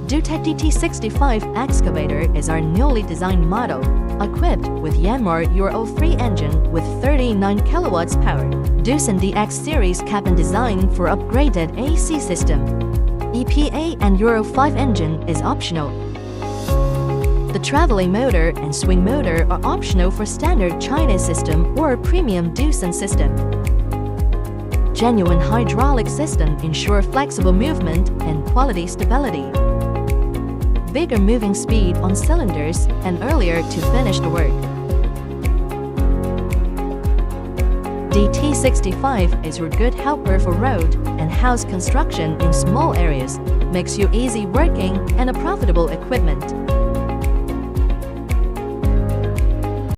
DOOTEC DT 65 excavator is our newly designed model, equipped with Yanmar Euro 3 engine with 39 kilowatts power. DOOTEC DX series cabin design for upgraded AC system. EPA and Euro 5 engine is optional. The traveling motor and swing motor are optional for standard Chinese system or premium DOOTEC system. Genuine hydraulic system ensure flexible movement and quality stability. Bigger moving speed on cylinders and earlier to finish the work. DT65 is your good helper for road and house construction in small areas, makes you easy working and a profitable equipment.